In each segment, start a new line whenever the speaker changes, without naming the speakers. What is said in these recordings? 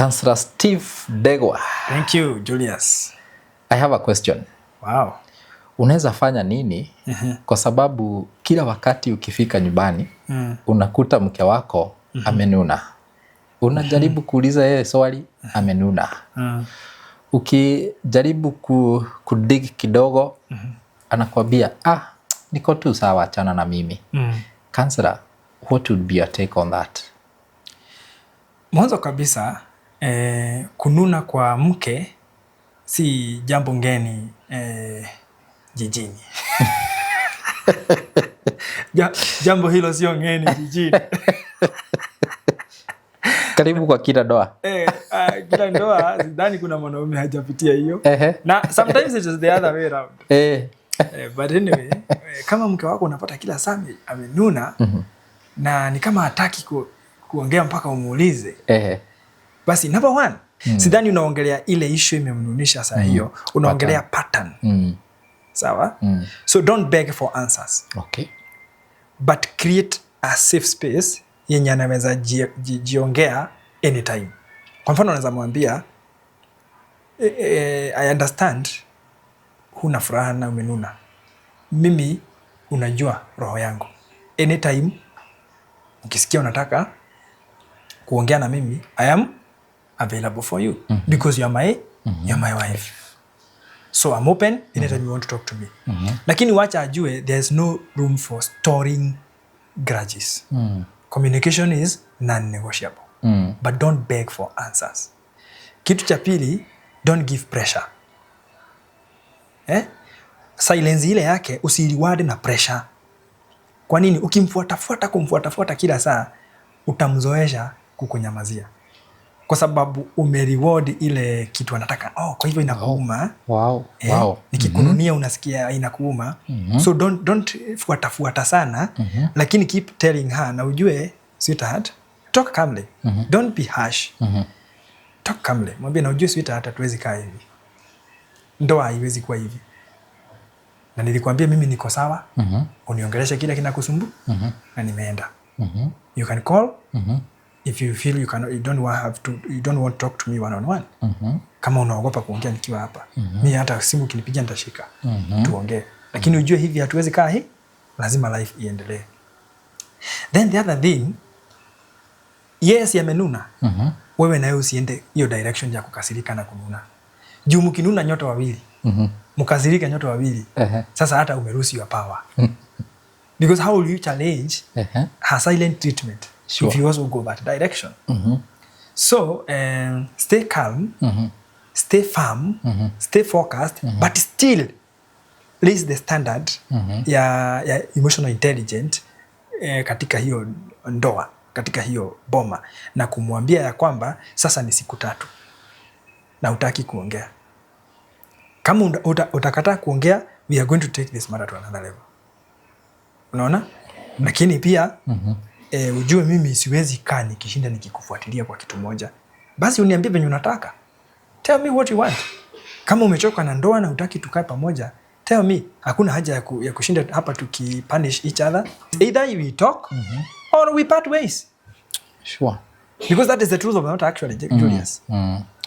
Councillor Steve Ndegwa.
Thank you, Julius.
I have a question.
Wow.
Unaweza fanya nini? Kwa sababu kila wakati ukifika nyumbani unakuta mke wako amenuna. Unajaribu kuuliza yeye swali, amenuna. Ukijaribu kudig kidogo, anakwambia, niko tu sawa, achana na mimi. Councillor, what would be your take on that?
Mwanzo kabisa, kununa kwa mke si jambo ngeni jijini. Jambo hilo sio ngeni jijini.
Karibu kwa kila ndoa.
Kila ndoa, sidhani kuna mwanaume hajapitia hiyo. Na sometimes it is the other way around. But anyway, kama mke wako unapata kila saa amenuna, na ni kama hataki kuongea mpaka umuulize. Basi number one, sidhani unaongelea ile issue imemnunisha saa hiyo, unaongelea pattern. Sawa? So don't beg for answers.
Okay.
But create a safe space yenye anaweza jiongea anytime. Kwa mfano unaweza mwambia, I understand huna furaha na umenuna. Mimi unajua roho yangu. Anytime ukisikia unataka kuongea na mimi, I am available for you because you are my wife. So I'm open anytime you want to talk to me. Lakini wacha ajue there's no room for storing grudges. Communication is non-negotiable. But don't beg for answers. Kitu cha pili, don't give pressure. Silence ile yake usiriward na pressure. Kwa nini? Kumfuata kila saa, utamzoesha kukunyamazia. Kwa sababu umereward ile kitu anataka. Kwa hivyo inakuuma.
Wow.
Nikikununia unasikia inakuuma. So don't fuata sana. Lakini keep telling her, na ujue, sweetheart, talk calmly. Don't be harsh. Talk calmly. Mwambie, na ujue sweetheart, hatuwezi kaa hivi. Ndoa haiwezi kuwa hivi. Na nilikwambia mimi niko sawa. Uniongelesha kila kinakusumbua. Na nimeenda. You can call. If you feel you don't want to talk to me one on one. Kama unaogopa kuongea nikiwa hapa. Mimi hata simu ukinipigia nitashika. Tuongee. Lakini ujue hivi hatuwezi kaa hivi. Lazima life iendelee. Then the other thing, yes, yamenuna. Wewe nawe usiende hiyo direction ya kukasirika na kununa. Juu mkinuna nyote wawili. Mkasirika nyote wawili. Sasa hata umeruhusu your power. Because how will you challenge her silent treatment? Sure. If you also go that direction. So, stay calm, stay firm, stay focused, but still raise the standard ya emotional intelligence katika hiyo ndoa, katika hiyo boma, na kumwambia ya kwamba sasa ni siku 3 na hutaki kuongea. Kama utakataa kuongea, we are going to take this matter to another level. Unaona? Lakini pia ujue mimi siwezi kaa nikishinda nikikufuatilia kwa kitu moja. Basi uniambie venye unataka. Tell me what you want. Kama umechoka na ndoa na hutaki tukae pamoja, tell me. Hakuna haja ya kushinda hapa tukipunish each other. Either we talk or we part ways.
Sure.
Because that is the truth of the matter actually, Julius.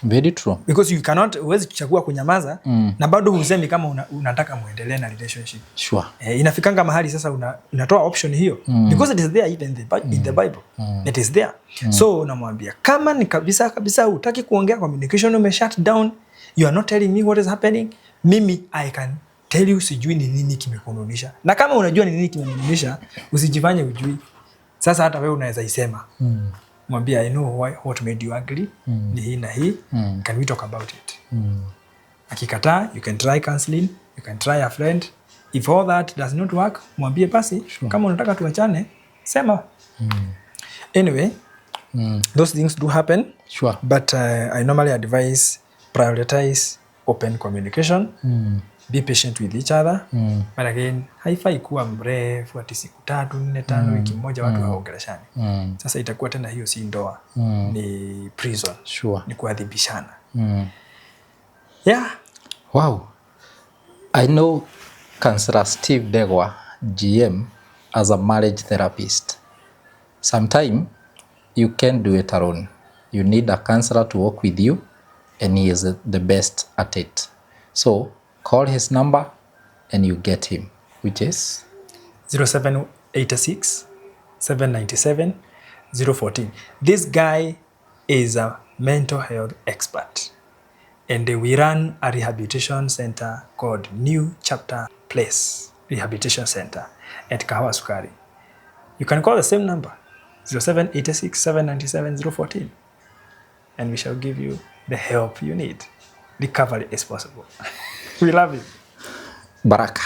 Very true.
Because you cannot, huwezi kuchagua kunyamaza na bado husemi kama unataka muendelee na relationship.
Sure.
Inafikanga mahali sasa unatoa option hiyo. Because it is there even in the Bible. It is there. So unamwambia, kama ni kabisa hutaki kuongea, communication shut down, you are not telling me what is happening, mimi I can tell you sijui ni nini kimekununisha. Na kama unajua ni nini kimekununisha, usijifanye ujui. Sasa hata wewe unaweza isema. Mwambia, I know what made you angry. Ni hii na hii. Can we talk about it? Akikataa, you can try counseling. You can try a friend. If all that does not work, mwambie basi, kama unataka tuachane, sema. Anyway, those things do happen.
Sure.
But I normally advise, prioritize open communication. Be patient with each other. But again, haifai kuwa mrefu ati siku 3, 4, 5, wiki moja watu hawaongeleshani. Sasa itakuwa tena hiyo si ndoa. Ni prison.
Sure.
Ni kuadhibishana. Yeah.
Wow. I know Councillor Steve Ndegwa, GM, as a marriage therapist. Sometimes you can't do it alone. you need a counselor to work with you, and he is the best at it. So call his number and you get him, which is
0786 797 014. This guy is a mental health expert, and we run a rehabilitation center called New Chapter Place Rehabilitation Center at Kahawa Sukari. You can call the same number, 0786 797 014, and we shall give you the help you need. Recovery is possible. We love you.
Baraka.